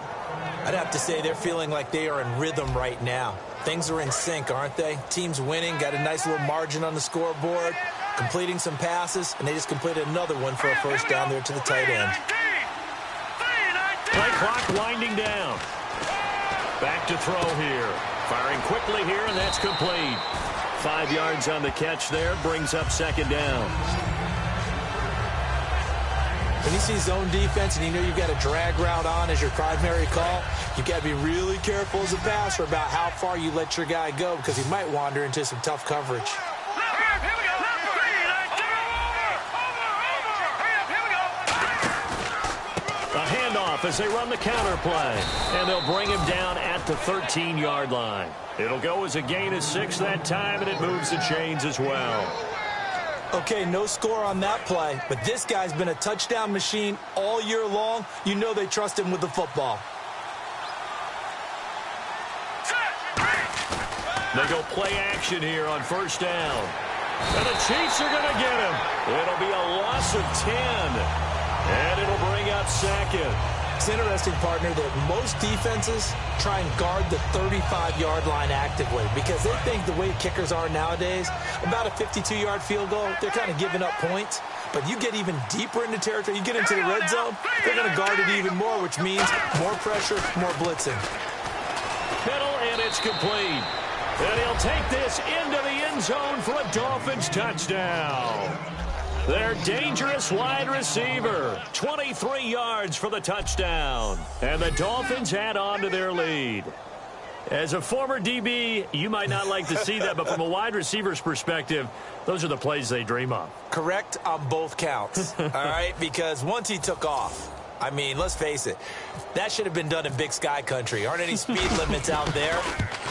I'd have to say they're feeling like they are in rhythm right now. Things are in sync, aren't they? Team's winning, got a nice little margin on the scoreboard, completing some passes, and they just completed another one for a first down there to the tight end. Play clock winding down. Back to throw here. Firing quickly here, and that's complete. 5 yards on the catch there, brings up second down. When you see zone defense and you know you've got a drag route on as your primary call, you've got to be really careful as a passer about how far you let your guy go because he might wander into some tough coverage. A handoff as they run the counter play. And they'll bring him down at the 13-yard line. It'll go as a gain of 6 that time, and it moves the chains as well. Okay, no score on that play, but this guy's been a touchdown machine all year long. You know they trust him with the football. They go play action here on first down. And the Chiefs are going to get him. It'll be a loss of 10. And it'll bring up second. It's interesting, partner, that most defenses try and guard the 35-yard line actively because they think the way kickers are nowadays, about a 52-yard field goal, they're kind of giving up points. But you get even deeper into territory, you get into the red zone, they're going to guard it even more, which means more pressure, more blitzing. Middle, and it's complete. And he'll take this into the end zone for a Dolphins touchdown. Their dangerous wide receiver, 23 yards for the touchdown. And the Dolphins add on to their lead. As a former DB, you might not like to see that, but from a wide receiver's perspective, those are the plays they dream of. Correct on both counts, all right? Because once he took off, I mean, let's face it, that should have been done in Big Sky country. Aren't any speed limits out there?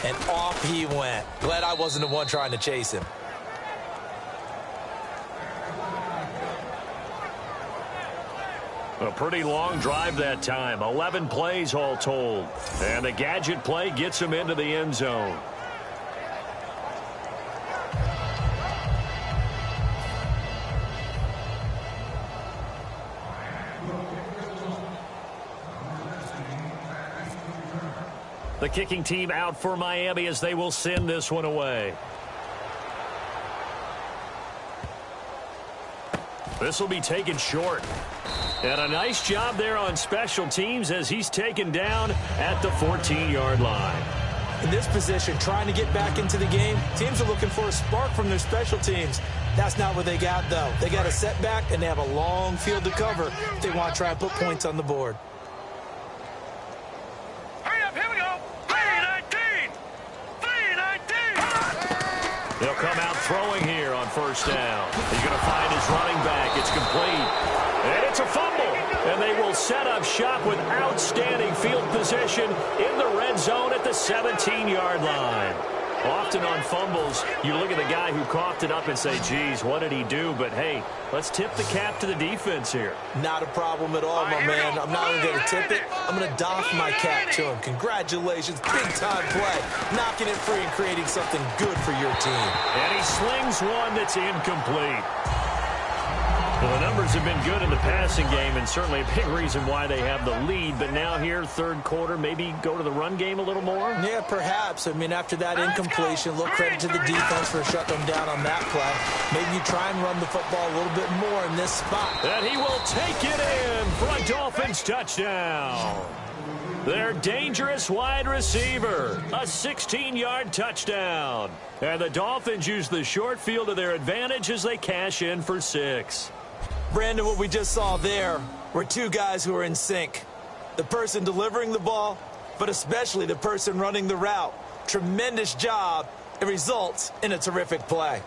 And off he went. Glad I wasn't the one trying to chase him. A pretty long drive that time. 11 plays all told. And the gadget play gets him into the end zone. The kicking team out for Miami as they will send this one away. This will be taken short. And a nice job there on special teams as he's taken down at the 14-yard line. In this position, trying to get back into the game, teams are looking for a spark from their special teams. That's not what they got, though. They got a setback, and they have a long field to cover if they want to try and put points on the board. Hurry up, here we go. 3-19. 3-19. They'll come out throwing here on first down. He's going to find his running back. It's complete. And it's a fumble. And they will set up shop with outstanding field position in the red zone at the 17-yard line. Often on fumbles, you look at the guy who coughed it up and say, geez, what did he do? But, hey, let's tip the cap to the defense here. Not a problem at all, my man. I'm not only going to tip it, I'm going to doff my cap to him. Congratulations, big-time play. Knocking it free and creating something good for your team. And he slings one that's incomplete. Well, the numbers have been good in the passing game, and certainly a big reason why they have the lead. But now here, third quarter, maybe go to the run game a little more? Yeah, perhaps. I mean, after that incompletion, a little credit to the defense for shutting them down on that play. Maybe you try and run the football a little bit more in this spot. And he will take it in for a Dolphins touchdown. Their dangerous wide receiver, a 16-yard touchdown. And the Dolphins use the short field to their advantage as they cash in for 6. Brandon, what we just saw there were two guys who are in sync. The person delivering the ball, but especially the person running the route. Tremendous job. It results in a terrific play.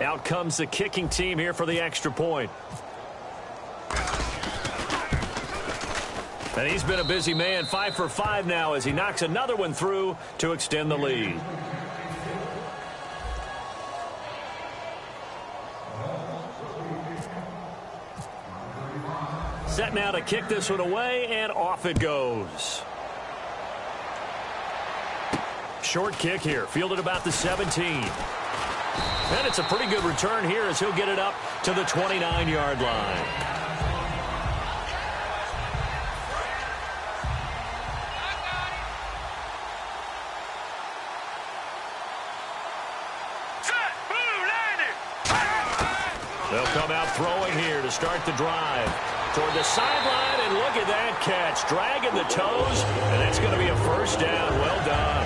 Out comes the kicking team here for the extra point. And he's been a busy man, 5 for 5 now as he knocks another one through to extend the lead. Set now to kick this one away, and off it goes. Short kick here, fielded about the 17. And it's a pretty good return here as he'll get it up to the 29-yard line. They'll come out throwing here to start the drive. Toward the sideline, and look at that catch. Dragging the toes, and that's going to be a first down. Well done.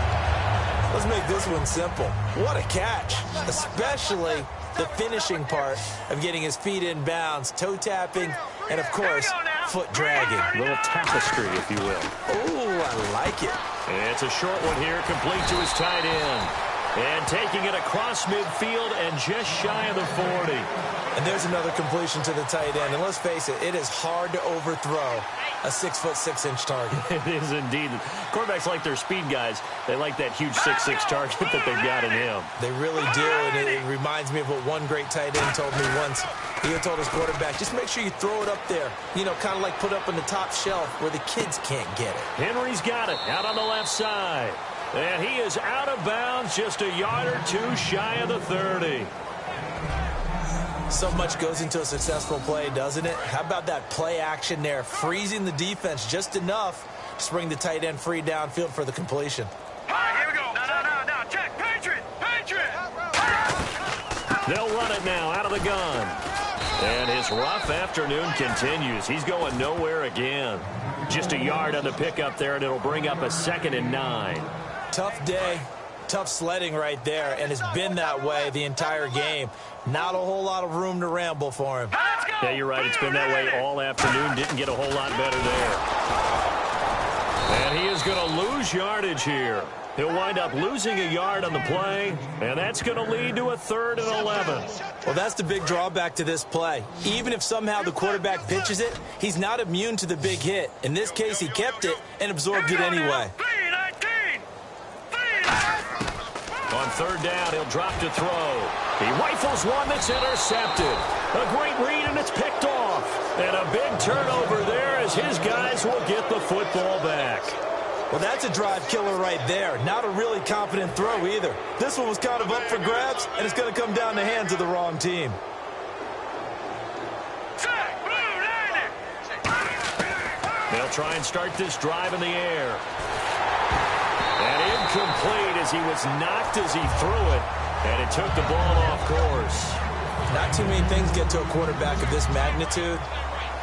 Let's make this one simple. What a catch, especially the finishing part of getting his feet in bounds, toe tapping, and, of course, foot dragging. A little tapestry, if you will. Oh, I like it. And it's a short one here, complete to his tight end. And taking it across midfield and just shy of the 40. And there's another completion to the tight end. And let's face it is hard to overthrow a 6'6" target. It is indeed. Quarterbacks like their speed guys. They like that huge 6'6" target that they've got in him. They really do, and it reminds me of what one great tight end told me once. He had told his quarterback, just make sure you throw it up there. You know, kind of like put up on the top shelf where the kids can't get it. Henry's got it out on the left side. And he is out of bounds, just a yard or two shy of the 30. So much goes into a successful play, doesn't it? How about that play action there, freezing the defense just enough to bring the tight end free downfield for the completion. All right, here we go. No. Check. Patriot. They'll run it now out of the gun. And his rough afternoon continues. He's going nowhere again. Just a yard on the pickup there, and it'll bring up a 2nd and 9. Tough day, tough sledding right there, and it's been that way the entire game. Not a whole lot of room to ramble for him. Yeah, you're right. It's been that way all afternoon. Didn't get a whole lot better there. And he is going to lose yardage here. He'll wind up losing a yard on the play, and that's going to lead to a 3rd and 11. Well, that's the big drawback to this play. Even if somehow the quarterback pitches it, he's not immune to the big hit. In this case, he kept it and absorbed it anyway. On 3rd down, he'll drop to throw. He rifles one that's intercepted. A great read, and it's picked off. And a big turnover there as his guys will get the football back. Well, that's a drive killer right there. Not a really confident throw either. This one was kind of up for grabs, and it's going to come down the hands of the wrong team. They'll try and start this drive in the air. And incomplete as he was knocked as he threw it. And it took the ball off course. Not too many things get to a quarterback of this magnitude,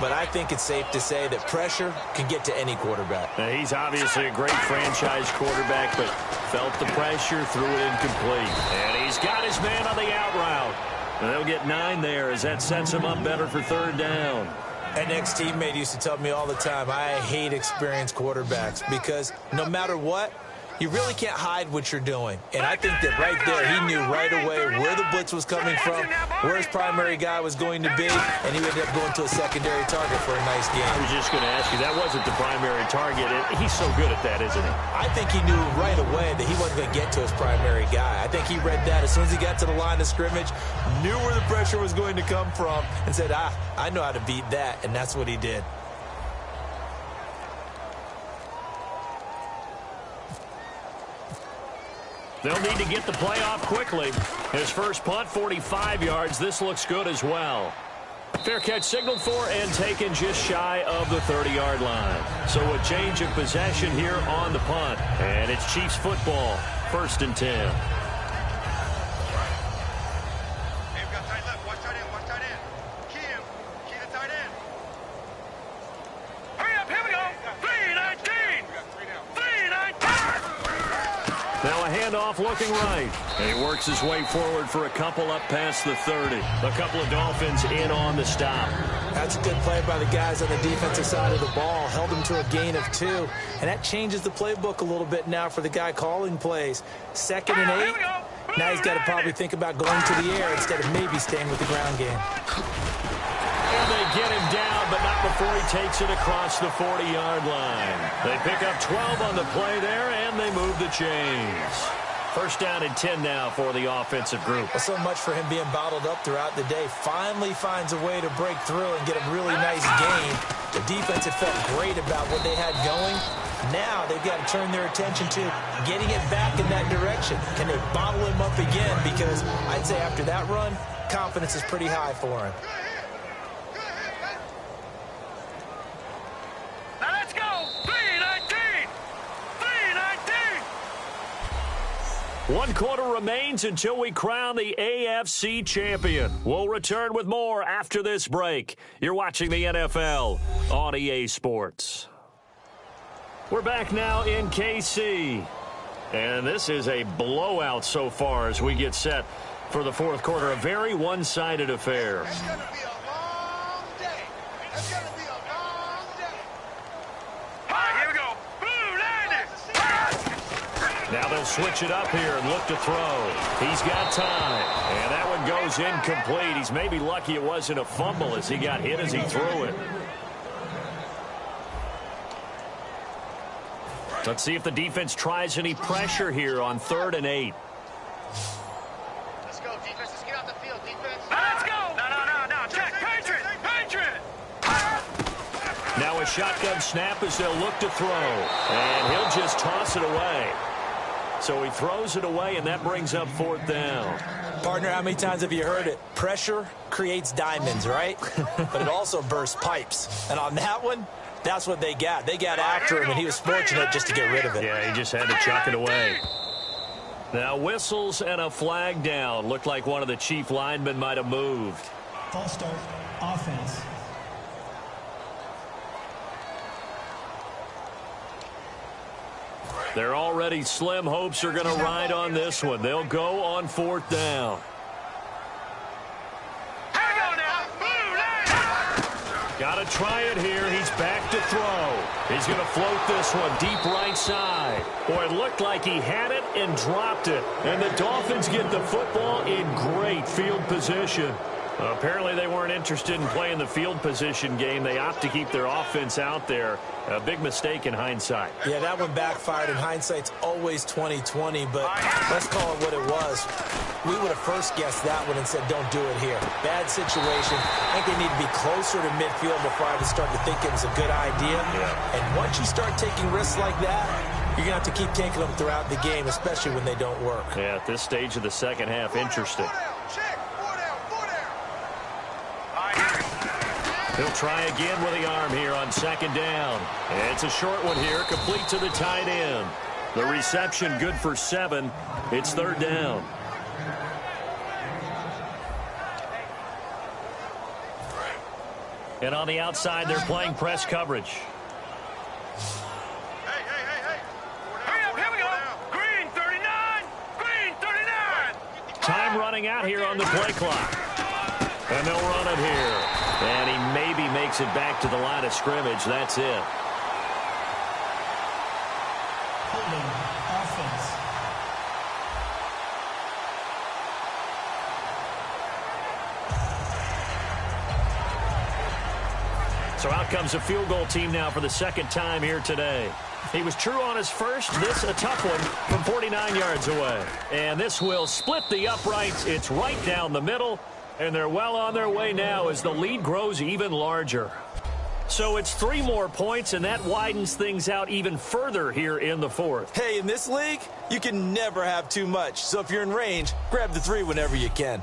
but I think it's safe to say that pressure can get to any quarterback. Now, he's obviously a great franchise quarterback, but felt the pressure, threw it incomplete. And he's got his man on the out route. And they'll get 9 there as that sets him up better for 3rd down. An ex-teammate used to tell me all the time, I hate experienced quarterbacks because no matter what, You really can't hide what you're doing. And I think that right there, he knew right away where the blitz was coming from, where his primary guy was going to be, and he ended up going to a secondary target for a nice game. I was just going to ask you, that wasn't the primary target. He's so good at that, isn't he? I think he knew right away that he wasn't going to get to his primary guy. I think he read that as soon as he got to the line of scrimmage, knew where the pressure was going to come from, and said, I know how to beat that, and that's what he did. They'll need to get the play off quickly. His first punt, 45 yards. This looks good as well. Fair catch signaled for and taken just shy of the 30-yard line. So a change of possession here on the punt. And it's Chiefs football, 1st and 10. Now a handoff looking right. And he works his way forward for a couple up past the 30. A couple of Dolphins in on the stop. That's a good play by the guys on the defensive side of the ball. Held him to a gain of 2. And that changes the playbook a little bit now for the guy calling plays. 2nd and 8. Now he's got to probably think about going to the air instead of maybe staying with the ground game. And they get him down, but not before he takes it across the 40-yard line. They pick up 12 on the play there, and they move the chains. 1st down and 10 now for the offensive group. Well, so much for him being bottled up throughout the day. Finally finds a way to break through and get a really nice gain. The defense had felt great about what they had going. Now they've got to turn their attention to getting it back in that direction. Can they bottle him up again? Because I'd say after that run, confidence is pretty high for him. One quarter remains until we crown the AFC champion. We'll return with more after this break. You're watching the NFL on EA Sports. We're back now in KC. And this is a blowout so far as we get set for the 4th quarter. A very one-sided affair. It's going to be a long day. It's going to be a long day. All right, here we go. Now they'll switch it up here and look to throw. He's got time. And that one goes incomplete. He's maybe lucky it wasn't a fumble as he got hit as he threw it. Let's see if the defense tries any pressure here on 3rd and 8. Let's go, defense. Let's get out the field, defense. Let's go. No. Check. Patriot. Now a shotgun snap as they'll look to throw. And he'll just toss it away. So he throws it away, and that brings up 4th down. Partner, how many times have you heard it? Pressure creates diamonds, right? But it also bursts pipes. And on that one, that's what they got. They got after him, and he was fortunate just to get rid of it. Yeah, he just had to chuck it away. Now whistles and a flag down. Looked like one of the Chief linemen might have moved. False start, offense. They're already slim hopes are going to ride on this one. They'll go on 4th down. Got to try it here. He's back to throw. He's going to float this one deep right side. Boy, it looked like he had it and dropped it. And the Dolphins get the football in great field position. Apparently they weren't interested in playing the field position game. They opt to keep their offense out there. A big mistake in hindsight. Yeah, that one backfired. In hindsight's always 20/20, but let's call it what it was. We would have first guessed that one and said, don't do it here. Bad situation. I think they need to be closer to midfield before I would start to think it was a good idea. Yeah. And once you start taking risks like that, you're going to have to keep taking them throughout the game, especially when they don't work. Yeah, at this stage of the second half, interesting. He'll try again with the arm here on 2nd down. And it's a short one here, complete to the tight end. The reception good for 7. It's 3rd down. And on the outside, they're playing press coverage. Hey. Hurry up, here we go. Green 39. Green 39. Time running out here on the play clock. And they'll run it here. And he maybe makes it back to the line of scrimmage. That's it. Holding offense. So out comes a field goal team now for the second time here today. He was true on his first. This a tough one from 49 yards away. And this will split the uprights. It's right down the middle. And they're well on their way now as the lead grows even larger. So it's 3 more points, and that widens things out even further here in the fourth. Hey, in this league, you can never have too much. So if you're in range, grab the 3 whenever you can.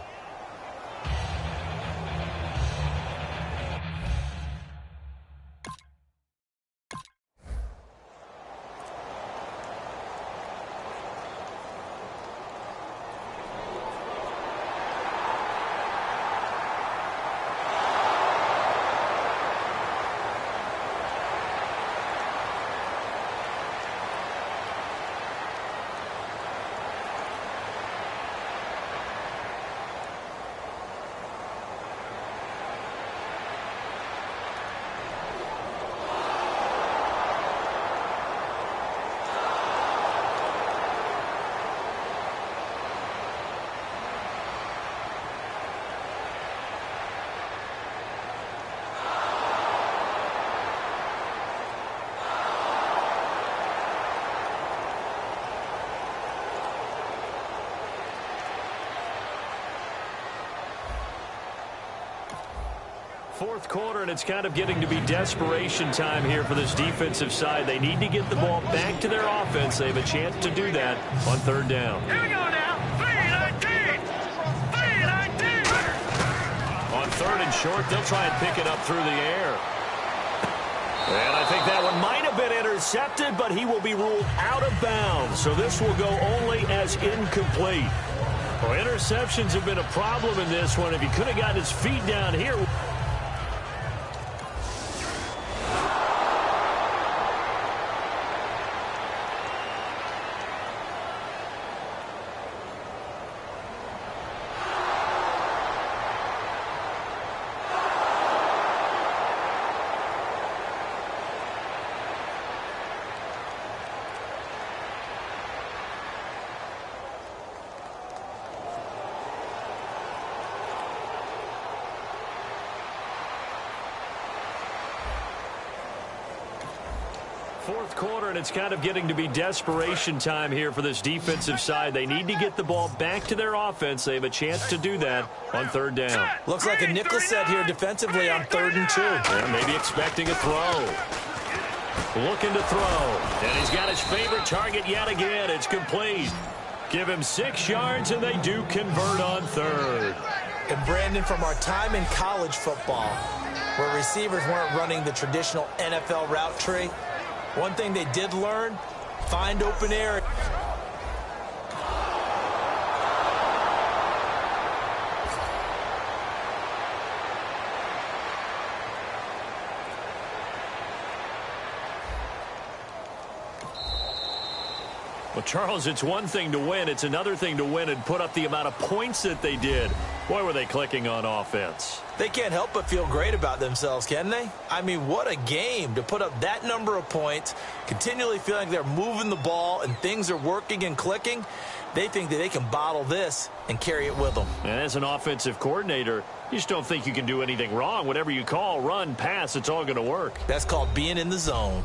Fourth quarter, and it's kind of getting to be desperation time here for this defensive side. They need to get the ball back to their offense. They have a chance to do that on third down. Here we go now. 3-19. 3-19. On third and short, they'll try and pick it up through the air. And I think that one might have been intercepted, but he will be ruled out of bounds. So this will go only as incomplete. Well, interceptions have been a problem in this one. If he could have gotten his feet down here. Fourth quarter, and it's kind of getting to be desperation time here for this defensive side. They need to get the ball back to their offense. They have a chance to do that on third down. Looks like a nickel set here defensively on 3rd and 2. Yeah, maybe expecting a throw. Looking to throw. And he's got his favorite target yet again. It's complete. Give him 6 yards, and they do convert on third. And Brandon, from our time in college football, where receivers weren't running the traditional NFL route tree, one thing they did learn, find open area. Well, Charles, it's one thing to win. It's another thing to win and put up the amount of points that they did. Boy, were they clicking on offense. They can't help but feel great about themselves, can they? I mean, what a game to put up that number of points, continually feeling like they're moving the ball and things are working and clicking. They think that they can bottle this and carry it with them. And as an offensive coordinator, you just don't think you can do anything wrong. Whatever you call, run, pass, it's all going to work. That's called being in the zone.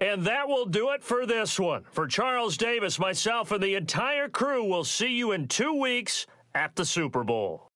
And that will do it for this one. For Charles Davis, myself, and the entire crew, we'll see you in 2 weeks at the Super Bowl.